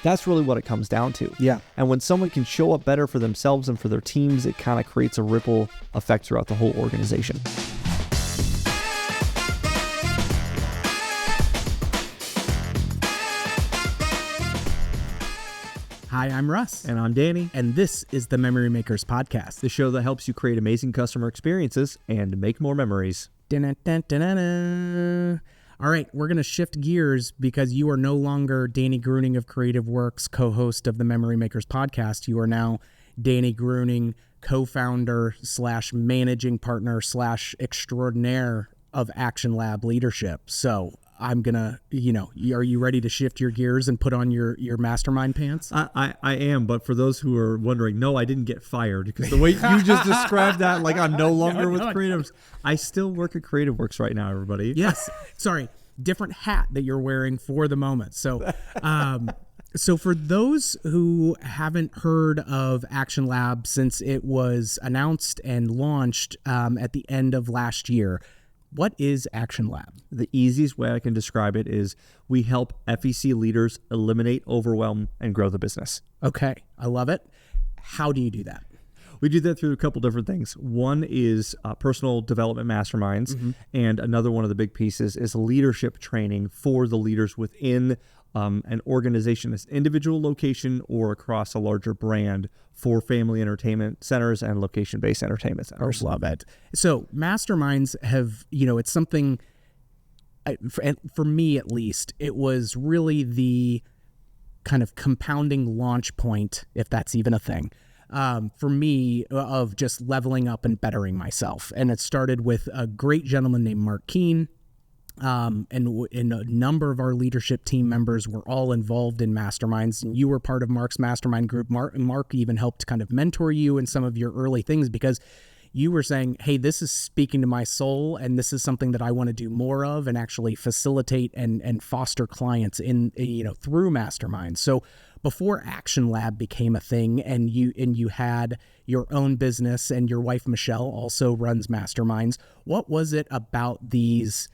That's really what it comes down to. Yeah. And when someone can show up better for themselves and for their teams, it kind of creates a ripple effect throughout the whole organization. Hi, I'm Russ. And I'm Danny. And this is the Memory Makers Podcast. The show that helps you create amazing customer experiences and make more memories. Dun-dun-dun-dun-dun. All right, we're going to shift gears because you are no longer Danny Gruening of Creative Works, co-host of the Memory Makers Podcast. You are now Danny Gruening, co-founder / managing partner / extraordinaire of Action Lab Leadership. So I'm going to, are you ready to shift your gears and put on your mastermind pants? I am, but for those who are wondering, no, I didn't get fired, because the way you just described that, like I'm no longer with Creatives. I still work at Creative Works right now, everybody. Yes. Sorry. Different hat that you're wearing for the moment. So, so for those who haven't heard of Action Lab since it was announced and launched at the end of last year, what is Action Lab? The easiest way I can describe it is we help FEC leaders eliminate overwhelm and grow the business. Okay, I love it. How do you do that? We do that through a couple different things. One is personal development masterminds, and another one of the big pieces is leadership training for the leaders within an organization, this individual location or across a larger brand for family entertainment centers and location-based entertainment centers. Love it. So masterminds have, it's something, for me at least, it was really the kind of compounding launch point, if that's even a thing, for me, of just leveling up and bettering myself. And it started with a great gentleman named Mark Keene. And a number of our leadership team members were all involved in masterminds, and you were part of Mark's mastermind group. Mark even helped kind of mentor you in some of your early things, because you were saying, hey, this is speaking to my soul, and this is something that I want to do more of and actually facilitate and foster clients in, through masterminds. So before Action Lab became a thing, and you had your own business, and your wife Michelle also runs masterminds, what was it about these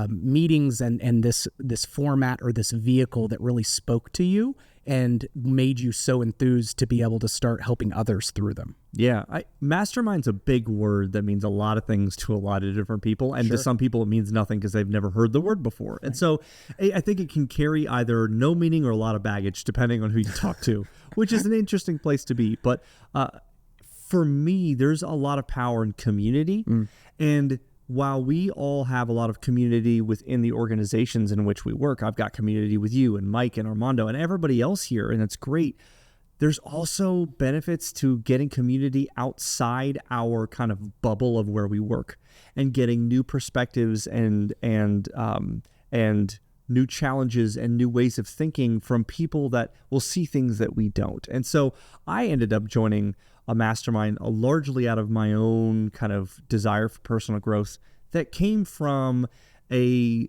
meetings and this format or this vehicle that really spoke to you and made you so enthused to be able to start helping others through them? Yeah, mastermind's a big word that means a lot of things to a lot of different people, and to some people it means nothing because they've never heard the word before. Right. And so I think it can carry either no meaning or a lot of baggage depending on who you talk to, which is an interesting place to be. But for me, there's a lot of power in community, and while we all have a lot of community within the organizations in which we work, I've got community with you and Mike and Armando and everybody else here, and that's great. There's also benefits to getting community outside our kind of bubble of where we work and getting new perspectives and new challenges and new ways of thinking from people that will see things that we don't. And so I ended up joining a mastermind largely out of my own kind of desire for personal growth that came from a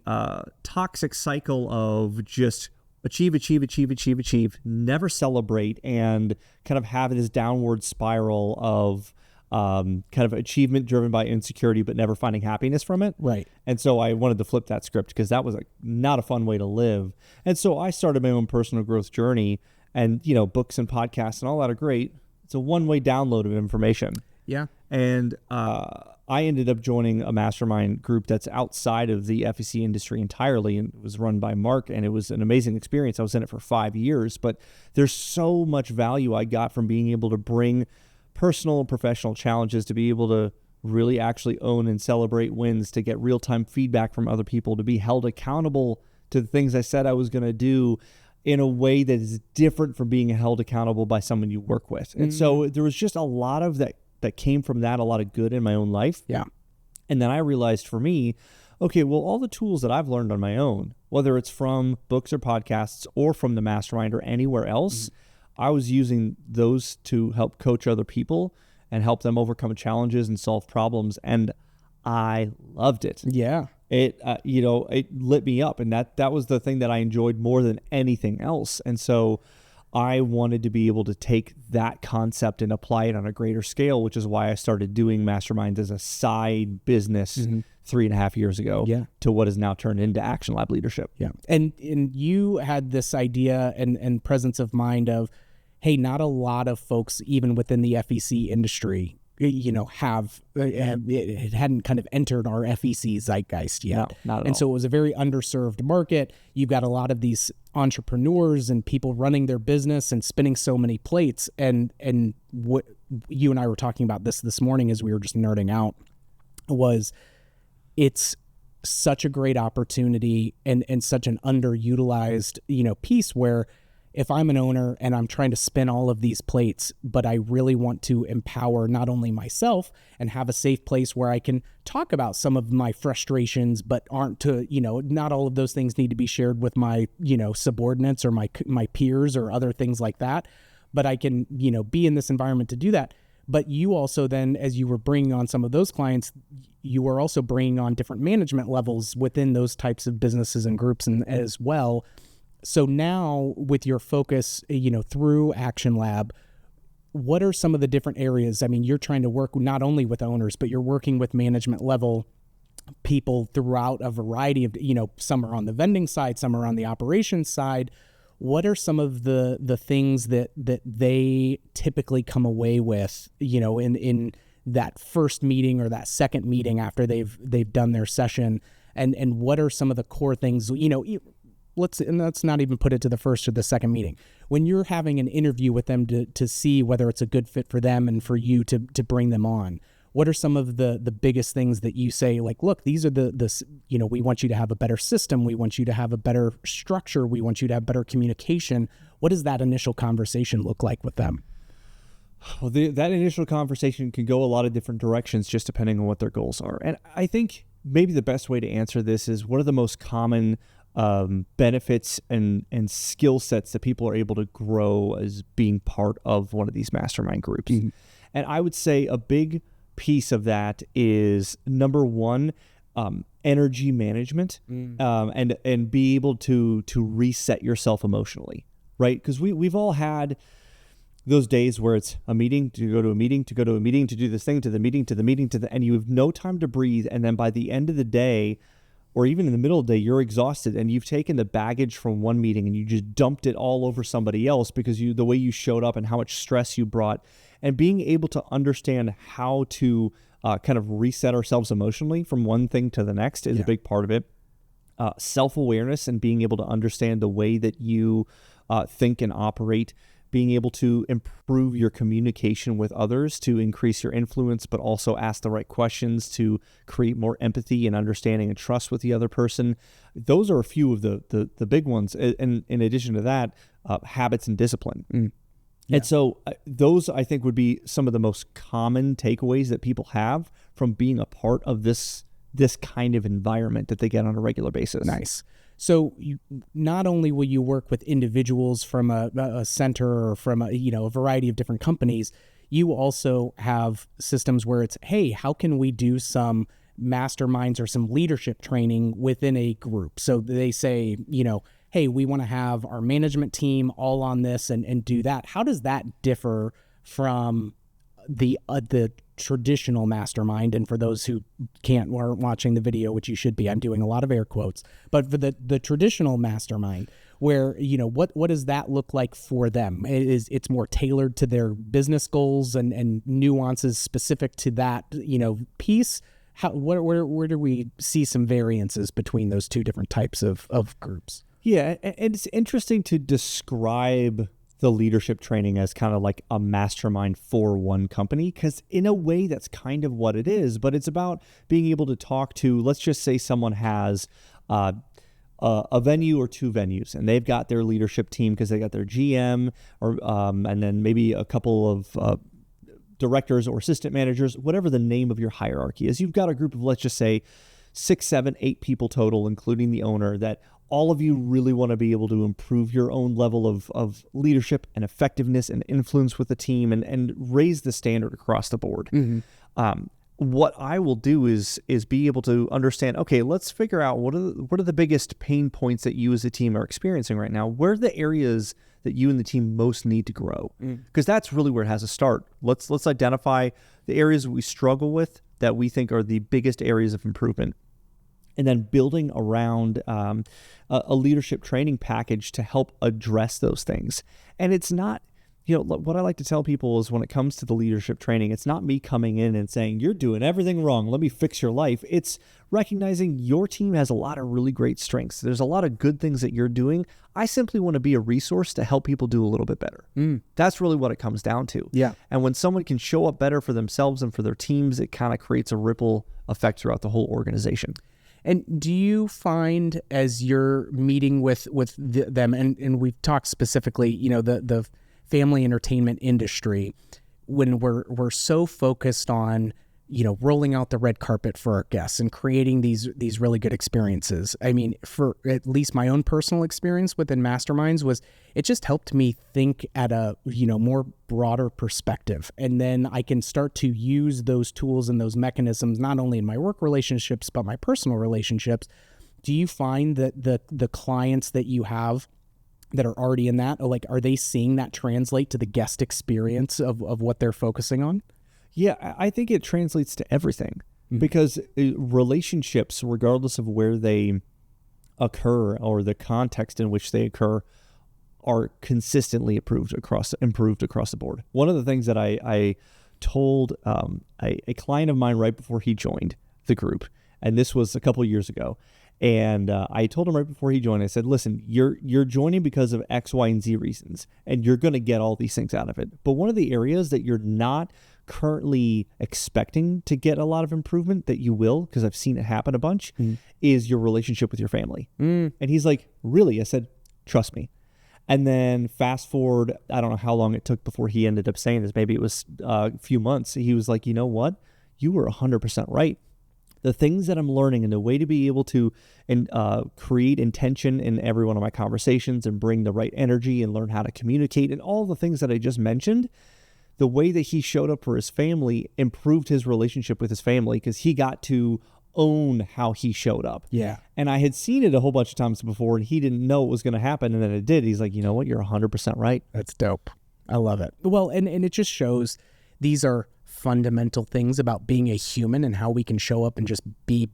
toxic cycle of just achieve, never celebrate, and kind of have this downward spiral of kind of achievement driven by insecurity, but never finding happiness from it. Right. And so I wanted to flip that script because that was not a fun way to live. And so I started my own personal growth journey, and, books and podcasts and all that are great. It's a one-way download of information. Yeah. And I ended up joining a mastermind group that's outside of the FEC industry entirely, and it was run by Mark, and it was an amazing experience. I was in it for 5 years, but there's so much value I got from being able to bring personal and professional challenges, to be able to really actually own and celebrate wins, to get real-time feedback from other people, to be held accountable to the things I said I was going to do in a way that is different from being held accountable by someone you work with. And so there was just a lot of that came from that, a lot of good in my own life. Yeah. And then I realized for me, okay, well, all the tools that I've learned on my own, whether it's from books or podcasts or from the mastermind or anywhere else, I was using those to help coach other people and help them overcome challenges and solve problems. And I loved it. Yeah. It, it lit me up, and that was the thing that I enjoyed more than anything else. And so I wanted to be able to take that concept and apply it on a greater scale, which is why I started doing masterminds as a side business 3.5 years ago to what has now turned into Action Lab leadership. Yeah. And you had this idea and presence of mind of, hey, not a lot of folks, even within the FEC industry, it hadn't kind of entered our FEC zeitgeist yet. No, not at all. And so it was a very underserved market. You've got a lot of these entrepreneurs and people running their business and spinning so many plates. And what you and I were talking about this morning as we were just nerding out was it's such a great opportunity and such an underutilized, piece where if I'm an owner and I'm trying to spin all of these plates, but I really want to empower not only myself and have a safe place where I can talk about some of my frustrations, but not all of those things need to be shared with my, subordinates or my peers or other things like that. But I can, be in this environment to do that. But you also then, as you were bringing on some of those clients, you were also bringing on different management levels within those types of businesses and groups and as well. So now with your focus, through Action Lab, what are some of the different areas? I mean, you're trying to work not only with owners, but you're working with management level people throughout a variety of, some are on the vending side, some are on the operations side. What are some of the things that they typically come away with, in that first meeting or that second meeting after they've done their session? And what are some of the core things, let's not even put it to the first or the second meeting. When you're having an interview with them to see whether it's a good fit for them and for you to bring them on, what are some of the biggest things that you say, like, look, these are we want you to have a better system. We want you to have a better structure. We want you to have better communication. What does that initial conversation look like with them? Well, that initial conversation can go a lot of different directions just depending on what their goals are. And I think maybe the best way to answer this is, what are the most common benefits and skill sets that people are able to grow as being part of one of these mastermind groups? Mm-hmm. And I would say a big piece of that is, number one, energy management, and be able to reset yourself emotionally, right? Because we've all had those days where it's a meeting to go to a meeting to go to a meeting to do this thing to the meeting to the meeting and you have no time to breathe. And then by the end of the day, or even in the middle of the day, you're exhausted and you've taken the baggage from one meeting and you just dumped it all over somebody else because the way you showed up and how much stress you brought. And being able to understand how to kind of reset ourselves emotionally from one thing to the next is a big part of it. Self-awareness and being able to understand the way that you think and operate, being able to improve your communication with others to increase your influence, but also ask the right questions to create more empathy and understanding and trust with the other person. Those are a few of the big ones. And in addition to that, habits and discipline. Yeah. And so those, I think, would be some of the most common takeaways that people have from being a part of this kind of environment that they get on a regular basis. Nice. So not only will you work with individuals from a center or from a variety of different companies, you also have systems where it's, hey, how can we do some masterminds or some leadership training within a group? So they say, hey, we want to have our management team all on this and do that. How does that differ from the traditional mastermind? And for those who weren't watching the video, which you should be, I'm doing a lot of air quotes, but for the traditional mastermind, where, what does that look like for them? It's more tailored to their business goals and nuances specific to that, piece. Where do we see some variances between those two different types of groups? Yeah, and it's interesting to describe the leadership training as kind of like a mastermind for one company, because in a way that's kind of what it is, but it's about being able to talk to, let's just say someone has a venue or two venues, and they've got their leadership team because they got their GM or and then maybe a couple of directors or assistant managers, whatever the name of your hierarchy is. You've got a group of, let's just say, 6, 7, 8 people total, including the owner, that all of you really want to be able to improve your own level of leadership and effectiveness and influence with the team and raise the standard across the board. Mm-hmm. What I will do is be able to understand, okay, let's figure out what are the biggest pain points that you as a team are experiencing right now. Where are the areas that you and the team most need to grow? Because that's really where it has to start. Let's identify the areas we struggle with, that we think are the biggest areas of improvement, and then building around a leadership training package to help address those things. And it's not, what I like to tell people is when it comes to the leadership training, it's not me coming in and saying, you're doing everything wrong, let me fix your life. It's recognizing your team has a lot of really great strengths. There's a lot of good things that you're doing. I simply want to be a resource to help people do a little bit better. That's really what it comes down to. Yeah. And when someone can show up better for themselves and for their teams, it kind of creates a ripple effect throughout the whole organization. And do you find as you're meeting with them, and we've talked specifically, the family entertainment industry, when we're so focused on, rolling out the red carpet for our guests and creating these really good experiences. I mean, for at least my own personal experience within Masterminds was it just helped me think at a, more broader perspective. And then I can start to use those tools and those mechanisms, not only in my work relationships, but my personal relationships. Do you find that the clients that you have that are already in that, are they seeing that translate to the guest experience of what they're focusing on? Yeah, I think it translates to everything because relationships, regardless of where they occur or the context in which they occur, are consistently improved across the board. One of the things that I told a client of mine right before he joined the group, and this was a couple of years ago, and I told him right before he joined, I said, listen, you're joining because of X, Y, and Z reasons, and you're going to get all these things out of it. But one of the areas that you're not currently expecting to get a lot of improvement, that you will, because I've seen it happen a bunch, is your relationship with your family. And he's like, really? I said, trust me. And then fast forward, I don't know how long it took before he ended up saying this. Maybe it was a few months. He was like, you know what? You were 100% right. The things that I'm learning and the way to be able to create intention in every one of my conversations and bring the right energy and learn how to communicate and all the things that I just mentioned, the way that he showed up for his family improved his relationship with his family because he got to own how he showed up. Yeah. And I had seen it a whole bunch of times before and he didn't know it was going to happen. And then it did. He's like, you know what? You're 100% right. That's dope. I love it. Well, and it just shows these are fundamental things about being a human and how we can show up and just be,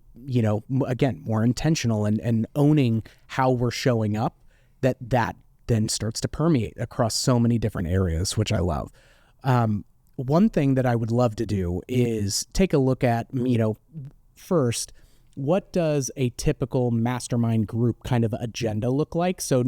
again, more intentional and owning how we're showing up, that then starts to permeate across so many different areas, which I love. One thing that I would love to do is take a look at, first, what does a typical mastermind group kind of agenda look like? So,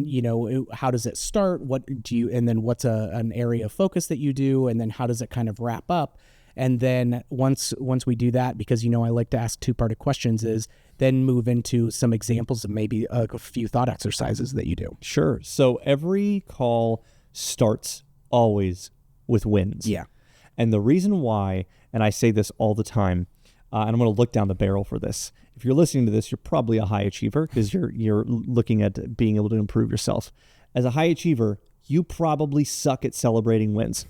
how does it start? What do you, and then what's an area of focus that you do? And then how does it kind of wrap up? And then once we do that, because, I like to ask two-parted questions, is then move into some examples of maybe a few thought exercises that you do. Sure. So every call starts always with wins. Yeah. And the reason why, and I say this all the time, and I'm going to look down the barrel for this. If you're listening to this, you're probably a high achiever because you're looking at being able to improve yourself. As a high achiever, you probably suck at celebrating wins.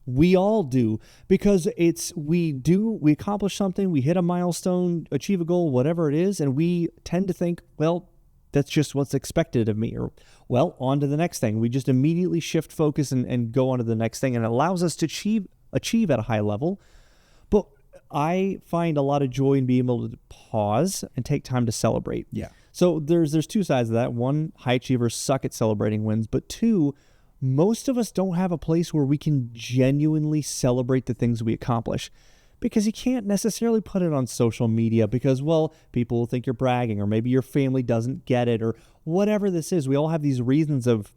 We all do, because we accomplish something, we hit a milestone, achieve a goal, whatever it is, and we tend to think, well, that's just what's expected of me, or, well, on to the next thing. We just immediately shift focus and go on to the next thing, and it allows us to achieve at a high level. But I find a lot of joy in being able to pause and take time to celebrate. Yeah. So there's two sides of that. One, high achievers suck at celebrating wins, but two, most of us don't have a place where we can genuinely celebrate the things we accomplish, because you can't necessarily put it on social media because, well, people will think you're bragging, or maybe your family doesn't get it, or whatever this is. We all have these reasons of,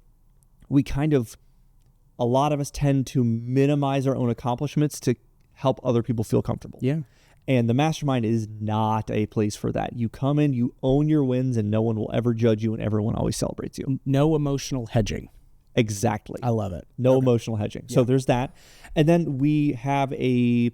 a lot of us tend to minimize our own accomplishments to help other people feel comfortable. Yeah. And the mastermind is not a place for that. You come in, you own your wins, and no one will ever judge you, and everyone always celebrates you. No emotional hedging. Exactly. I love it. No emotional hedging. Yeah. So there's that. And then we have a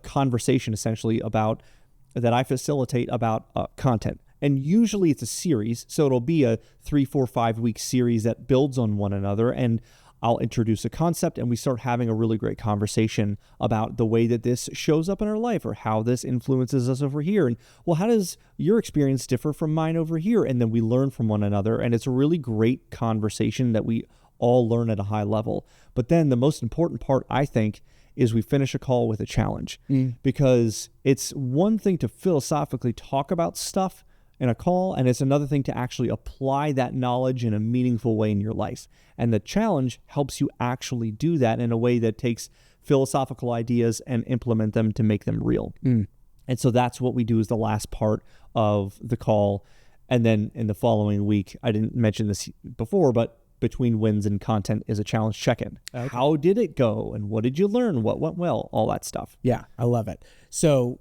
conversation essentially that I facilitate about content. And usually it's a series. So it'll be a 3, 4, 5 week series that builds on one another. And I'll introduce a concept and we start having a really great conversation about the way that this shows up in our life, or how this influences us over here. And, well, how does your experience differ from mine over here? And then we learn from one another. And it's a really great conversation that we all learn at a high level. But then the most important part, I think, is we finish a call with a challenge, because it's one thing to philosophically talk about stuff in a call, and it's another thing to actually apply that knowledge in a meaningful way in your life. And the challenge helps you actually do that in a way that takes philosophical ideas and implement them to make them real. And so that's what we do as the last part of the call. And then in the following week, I didn't mention this before, but between wins and content is a challenge check-in. Okay. How did it go? And what did you learn? What went well? All that stuff. Yeah, I love it. So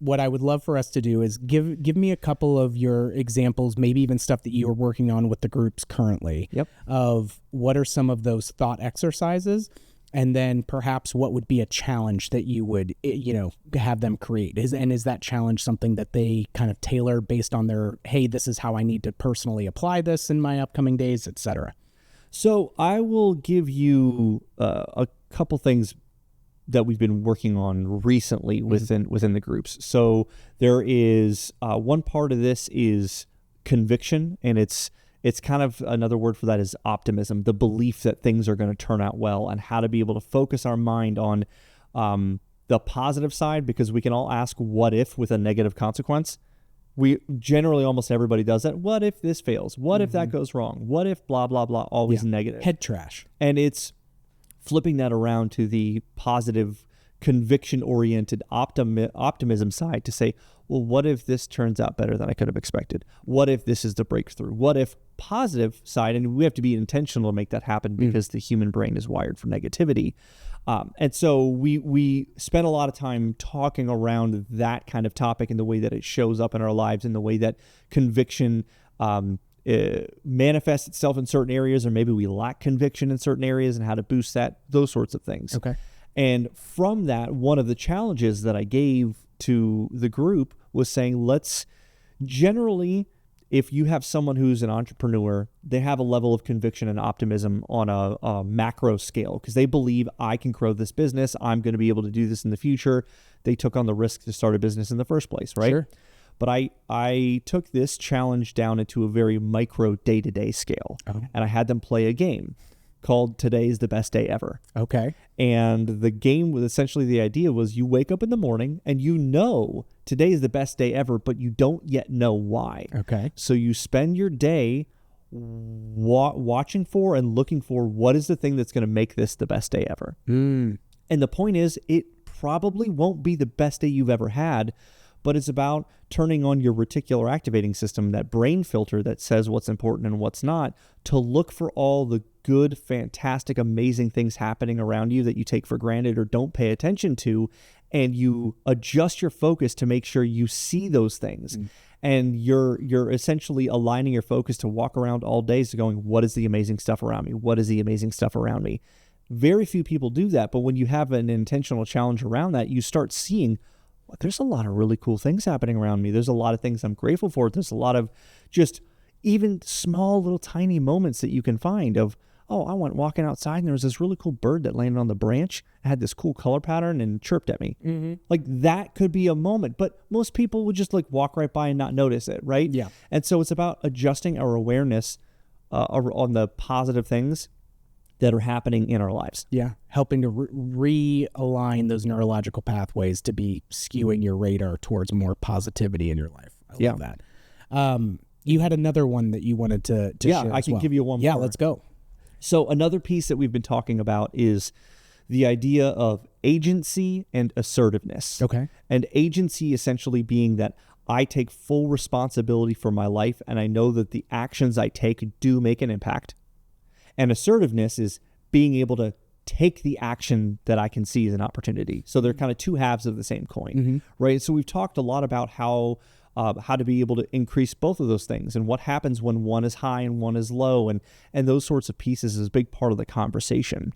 what I would love for us to do is give me a couple of your examples, maybe even stuff that you are working on with the groups currently, of what are some of those thought exercises, and then perhaps what would be a challenge that you would, have them create. Is that challenge something that they kind of tailor based on their, hey, this is how I need to personally apply this in my upcoming days, etc.? So I will give you a couple things that we've been working on recently within the groups. So there is one part of this is conviction, and it's kind of another word for that is optimism, the belief that things are going to turn out well, and how to be able to focus our mind on the positive side, because we can all ask what if with a negative consequence. We generally, almost everybody does that. What if this fails? What if that goes wrong? What if blah, blah, blah, always negative. Head trash. And it's flipping that around to the positive, conviction-oriented optimism side to say, well, what if this turns out better than I could have expected? What if this is the breakthrough? What if positive side, and we have to be intentional to make that happen because the human brain is wired for negativity. And so we spent a lot of time talking around that kind of topic and the way that it shows up in our lives and the way that conviction manifests itself in certain areas, or maybe we lack conviction in certain areas, and how to boost that, those sorts of things. Okay. And from that, one of the challenges that I gave to the group was saying, let's generally, if you have someone who's an entrepreneur, they have a level of conviction and optimism on a macro scale, because they believe I can grow this business. I'm going to be able to do this in the future. They took on the risk to start a business in the first place, right? Sure. But I took this challenge down into a very micro day-to-day scale, and I had them play a game called Today is the Best Day Ever. Okay. And the game was essentially, the idea was you wake up in the morning and you know today is the best day ever, but you don't yet know why. Okay. So you spend your day watching for and looking for what is the thing that's going to make this the best day ever. And the point is, it probably won't be the best day you've ever had, but it's about turning on your reticular activating system, that brain filter that says what's important and what's not, to look for all the good, fantastic, amazing things happening around you that you take for granted or don't pay attention to, and you adjust your focus to make sure you see those things. And you're essentially aligning your focus to walk around all day to going, what is the amazing stuff around me? What is the amazing stuff around me? Very few people do that, but when you have an intentional challenge around that, you start seeing, there's a lot of really cool things happening around me. There's a lot of things I'm grateful for. There's a lot of just even small little tiny moments that you can find of, oh, I went walking outside and there was this really cool bird that landed on the branch. It had this cool color pattern and chirped at me. Like that could be a moment, but most people would just like walk right by and not notice it, right? Yeah. And so it's about adjusting our awareness on the positive things that are happening in our lives. Yeah, helping to realign those neurological pathways to be skewing your radar towards more positivity in your life. I love that. You had another one that you wanted to share I can give you one more. Yeah, let's go. So another piece that we've been talking about is the idea of agency and assertiveness. Okay. And agency essentially being that I take full responsibility for my life, and I know that the actions I take do make an impact. And assertiveness is being able to take the action that I can see as an opportunity. So they're kind of two halves of the same coin, right? So we've talked a lot about how to be able to increase both of those things, and what happens when one is high and one is low, and those sorts of pieces is a big part of the conversation.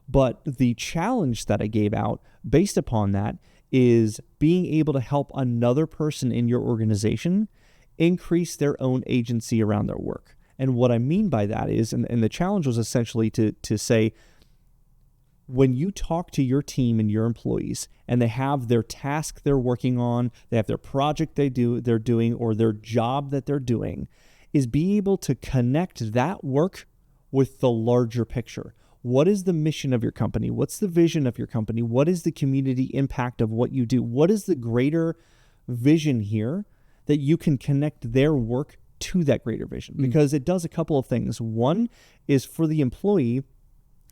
But the challenge that I gave out based upon that is being able to help another person in your organization increase their own agency around their work. And what I mean by that is, and the challenge was essentially to say, when you talk to your team and your employees and they have their task they're working on, they have their project they're doing, or their job that they're doing, is be able to connect that work with the larger picture. what is the mission of your company? What's the vision of your company? What is the community impact of what you do? What is the greater vision here that you can connect their work to that greater vision? Because it does a couple of things. One is for the employee,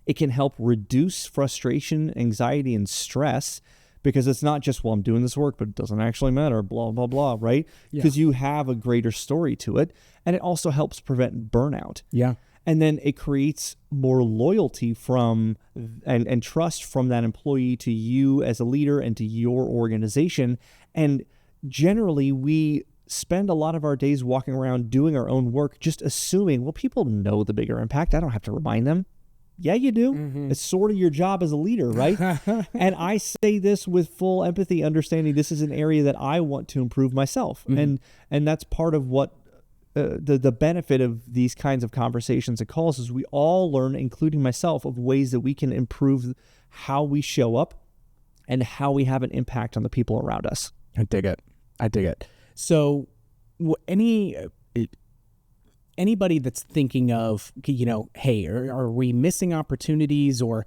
it can help reduce frustration, anxiety, and stress, because it's not just, well, I'm doing this work, but it doesn't actually matter, blah, blah, blah, right? Because you have a greater story to it. And it also helps prevent burnout. Yeah. And then it creates more loyalty from and trust from that employee to you as a leader and to your organization. And generally, we spend a lot of our days walking around doing our own work, just assuming, well, people know the bigger impact. I don't have to remind them. Yeah, you do. It's sort of your job as a leader, right? And I say this with full empathy, understanding this is an area that I want to improve myself. And that's part of what the benefit of these kinds of conversations and calls is we all learn, including myself, of ways that we can improve how we show up and how we have an impact on the people around us. I dig it. So anybody that's thinking of, hey, are we missing opportunities? Or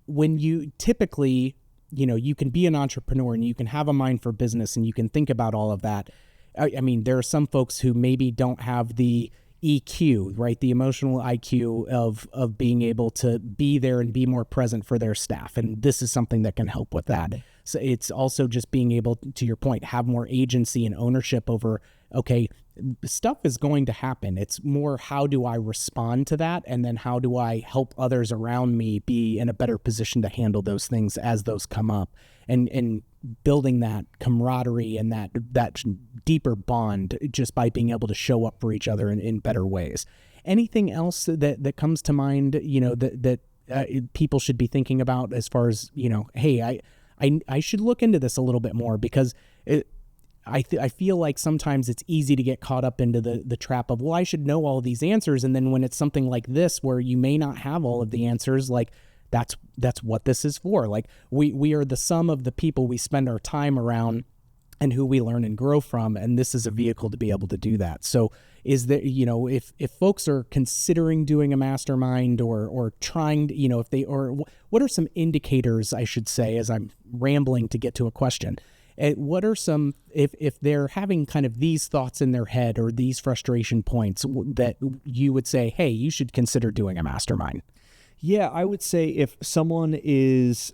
when you typically, you can be an entrepreneur and you can have a mind for business and you can think about all of that. I mean, there are some folks who maybe don't have the EQ, right? The emotional IQ of being able to be there and be more present for their staff. And this is something that can help with that. So it's also just being able, to your point, have more agency and ownership over, okay, stuff is going to happen. It's more, how do I respond to that? And then how do I help others around me be in a better position to handle those things as those come up? And building that camaraderie and that deeper bond just by being able to show up for each other in better ways. Anything else that comes to mind, that people should be thinking about as far as, hey, I should look into this a little bit more, because I feel like sometimes it's easy to get caught up into the trap of, well, I should know all of these answers. And then when it's something like this, where you may not have all of the answers, like that's what this is for. Like we are the sum of the people we spend our time around and who we learn and grow from. And this is a vehicle to be able to do that. So is there, if folks are considering doing a mastermind or trying to, what are some indicators, I should say, as I'm rambling to get to a question, what are some, if they're having kind of these thoughts in their head or these frustration points, that you would say, hey, you should consider doing a mastermind? Yeah, I would say if someone is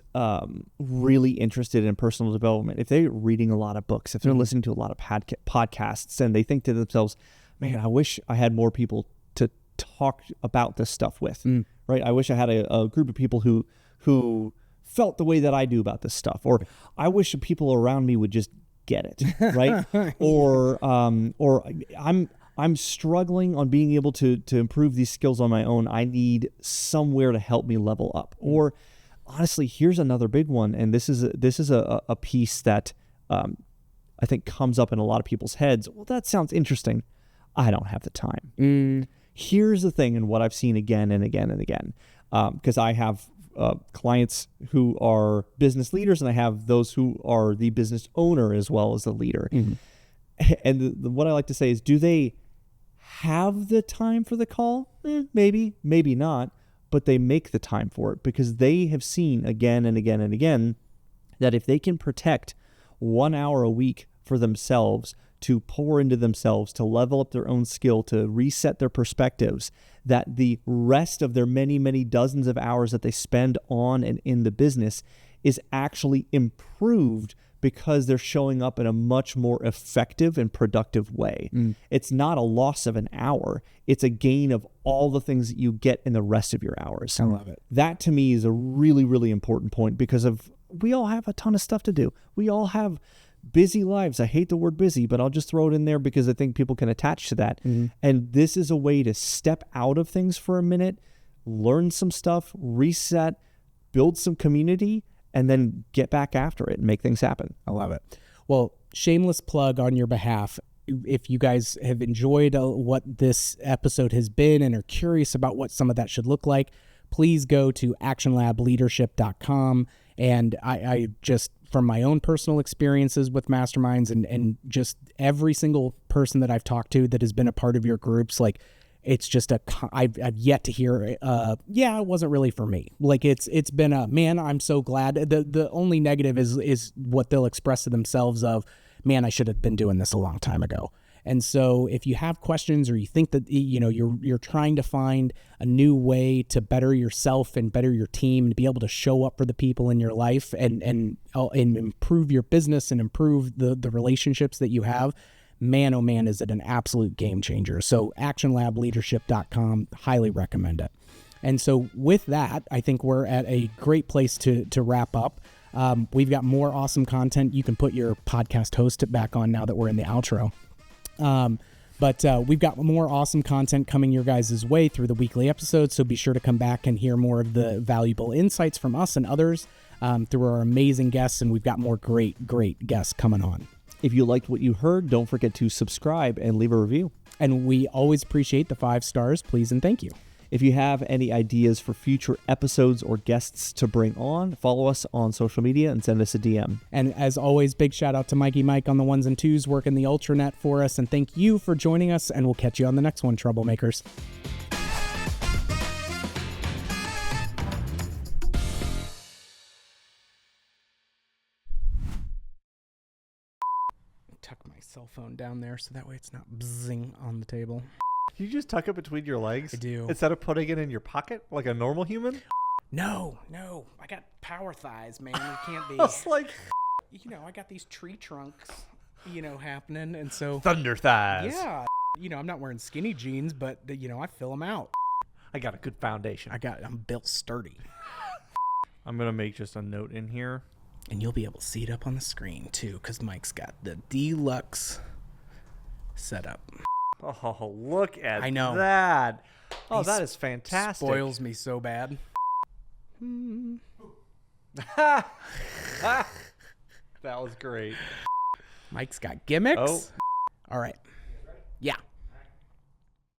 really interested in personal development, if they're reading a lot of books, if they're listening to a lot of podcasts, and they think to themselves, man, I wish I had more people to talk about this stuff with, right? I wish I had a group of people who felt the way that I do about this stuff, or I wish people around me would just get it, right? or I'm struggling on being able to improve these skills on my own. I need somewhere to help me level up. Or honestly, here's another big one, and this is a piece that I think comes up in a lot of people's heads. Well, that sounds interesting. I don't have the time. Here's the thing, and what I've seen again and again and again, because I have clients who are business leaders, and I have those who are the business owner as well as the leader. And what I like to say is, do they have the time for the call? Maybe, maybe not, but they make the time for it, because they have seen again and again and again that if they can protect 1 hour a week for themselves, to pour into themselves, to level up their own skill, to reset their perspectives, that the rest of their many, many dozens of hours that they spend on and in the business is actually improved, because they're showing up in a much more effective and productive way. It's not a loss of an hour. It's a gain of all the things that you get in the rest of your hours. I love it. That to me is a really, really important point, because we all have a ton of stuff to do. We all have busy lives. I hate the word busy, but I'll just throw it in there because I think people can attach to that. And this is a way to step out of things for a minute, learn some stuff, reset, build some community, and then get back after it and make things happen. I love it. Well, shameless plug on your behalf. If you guys have enjoyed what this episode has been and are curious about what some of that should look like, please go to actionlableadership.com. And I just, from my own personal experiences with masterminds and just every single person that I've talked to that has been a part of your groups, like, it's just I've yet to hear, yeah, it wasn't really for me. Like it's been a, man, I'm so glad. The only negative is what they'll express to themselves of, man, I should have been doing this a long time ago. And so if you have questions or you think that, you're trying to find a new way to better yourself and better your team and be able to show up for the people in your life and improve your business and improve the relationships that you have, man, oh man, is it an absolute game changer. So actionlableadership.com, highly recommend it. And so with that, I think we're at a great place to wrap up. We've got more awesome content. You can put your podcast host back on now that we're in the outro. But we've got more awesome content coming your guys' way through the weekly episodes, so be sure to come back and hear more of the valuable insights from us and others through our amazing guests, and we've got more great guests coming on. If you liked what you heard, don't forget to subscribe and leave a review. And we always appreciate the 5 stars, please and thank you. If you have any ideas for future episodes or guests to bring on, follow us on social media and send us a DM. And as always, big shout out to Mikey Mike on the 1s and 2s working the Ultranet for us. And thank you for joining us, and we'll catch you on the next one, Troublemakers. Tuck my cell phone down there so that way it's not buzzing on the table. Can you just tuck it between your legs? I do. Instead of putting it in your pocket like a normal human? No. I got power thighs, man. It can't be. It's like... I got these tree trunks, happening. And so... Thunder thighs. Yeah. I'm not wearing skinny jeans, but, I fill them out. I got a good foundation. I'm built sturdy. I'm going to make just a note in here. And you'll be able to see it up on the screen, too, because Mike's got the deluxe setup. Oh, look at I know. that. Oh, that is fantastic. Spoils me so bad. That was great. Mike's got gimmicks. Oh. All right. Yeah.